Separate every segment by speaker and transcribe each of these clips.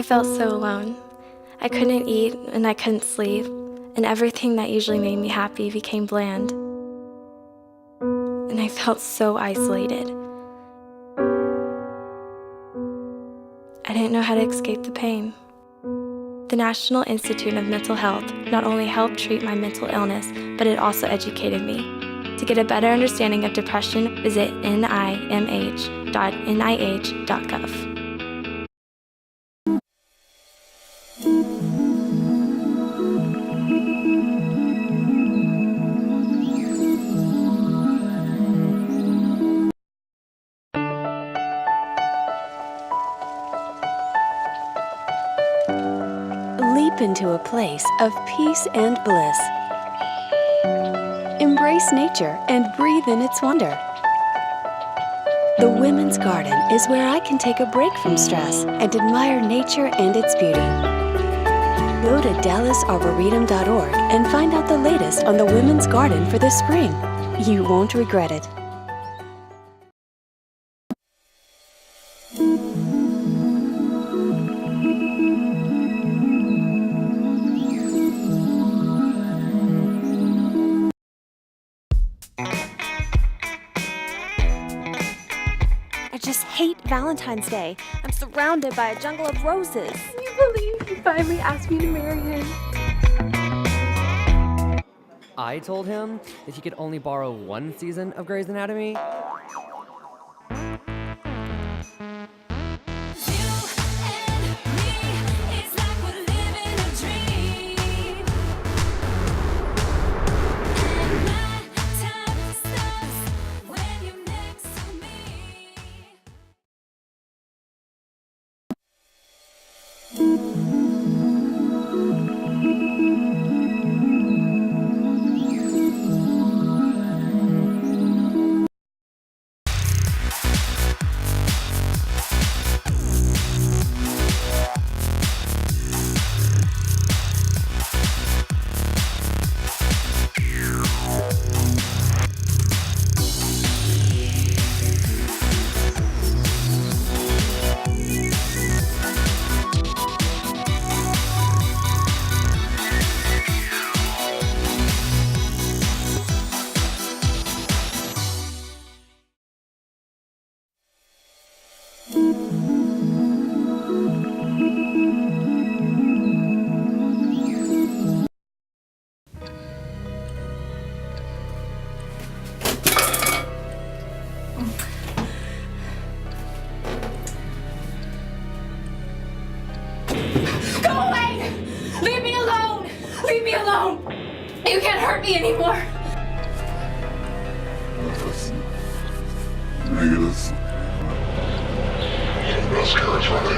Speaker 1: felt so alone. I couldn't eat and I couldn't sleep, and everything that usually made me happy became bland. And I felt so isolated. I didn't know how to escape the pain. The National Institute of Mental Health not only helped treat my mental illness, but it also educated me. To get a better understanding of depression, visit nimh.nih.gov.
Speaker 2: Leap into a place of peace and bliss. Embrace nature and breathe in its wonder. The Women's Garden is where I can take a break from stress and admire nature and its beauty. Go to dallasarboretum.org and find out the latest on the Women's Garden for this spring. You won't regret it.
Speaker 3: I just hate Valentine's Day. I'm surrounded by a jungle of roses.
Speaker 4: Can you believe he finally asked me to marry him?
Speaker 5: I told him that he could only borrow one season of Grey's Anatomy.
Speaker 4: You can't hurt me anymore.
Speaker 6: Negatives. Best carrots ready.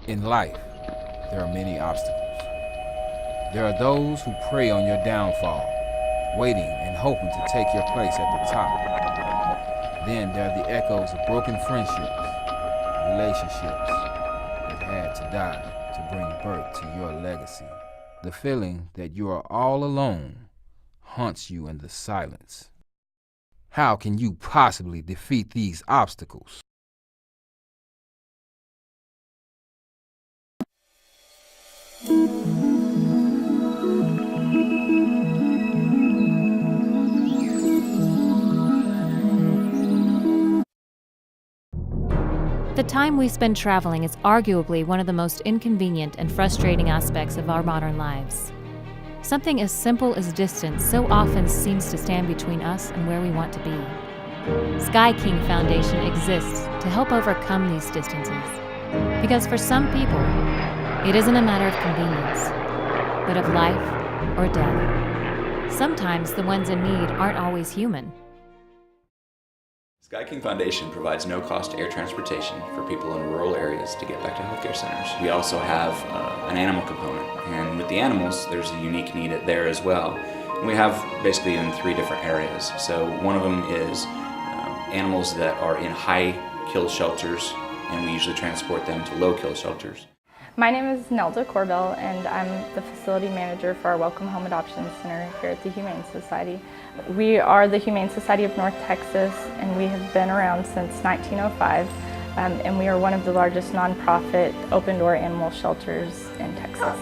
Speaker 7: In life, there are many obstacles. There are those who prey on your downfall, waiting and hoping to take your place at the top. Then there are the echoes of broken friendships, relationships that had to die to bring birth to your legacy. The feeling that you are all alone haunts you in the silence. How can you possibly defeat these obstacles?
Speaker 8: The time we spend traveling is arguably one of the most inconvenient and frustrating aspects of our modern lives. Something as simple as distance so often seems to stand between us and where we want to be. Sky King Foundation exists to help overcome these distances. Because for some people, it isn't a matter of convenience, but of life or death. Sometimes the ones in need aren't always human.
Speaker 9: Sky King Foundation provides no-cost air transportation for people in rural areas to get back to healthcare centers. We also have an animal component, and with the animals, there's a unique need there as well. And we have basically in 3 different areas. So one of them is animals that are in high kill shelters, and we usually transport them to low kill shelters.
Speaker 6: My name is Nelda Corbell, and I'm the facility manager for our Welcome Home Adoption Center here at the Humane Society. We are the Humane Society of North Texas, and we have been around since 1905, and we are one of the largest nonprofit open-door animal shelters in Texas.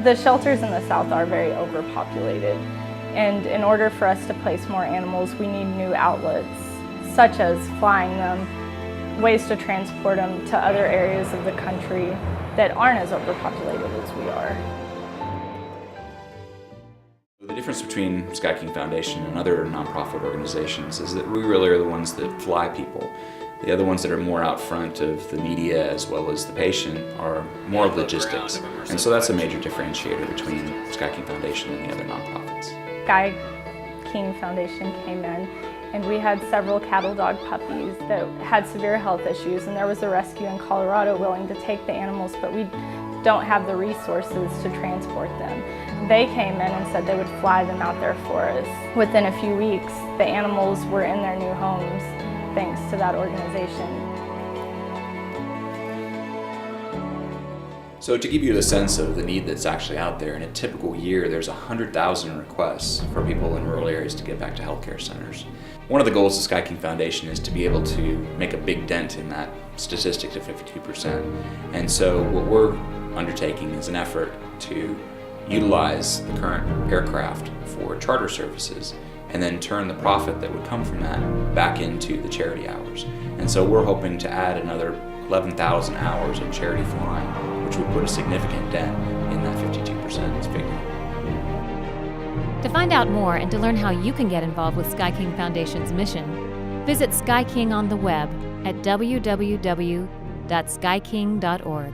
Speaker 6: The shelters in the South are very overpopulated, and in order for us to place more animals, we need new outlets, such as flying them, ways to transport them to other areas of the country that aren't as overpopulated as we are.
Speaker 9: The difference between Sky King Foundation and other nonprofit organizations is that we really are the ones that fly people. The other ones that are more out front of the media as well as the patient are more of logistics. And so that's a major differentiator between Sky King Foundation and the other nonprofits.
Speaker 6: Sky King Foundation came in, and we had several cattle dog puppies that had severe health issues, and there was a rescue in Colorado willing to take the animals, but we don't have the resources to transport them. They came in and said they would fly them out there for us. Within a few weeks, the animals were in their new homes thanks to that organization.
Speaker 9: So to give you a sense of the need that's actually out there, in a typical year there's 100,000 requests for people in rural areas to get back to healthcare centers. One of the goals of Sky King Foundation is to be able to make a big dent in that statistic to 52%. And so what we're undertaking is an effort to utilize the current aircraft for charter services and then turn the profit that would come from that back into the charity hours. And so we're hoping to add another 11,000 hours of charity flying, which would put a significant dent in that 52% figure.
Speaker 8: To find out more and to learn how you can get involved with Sky King Foundation's mission, visit Sky King on the web at www.skyking.org.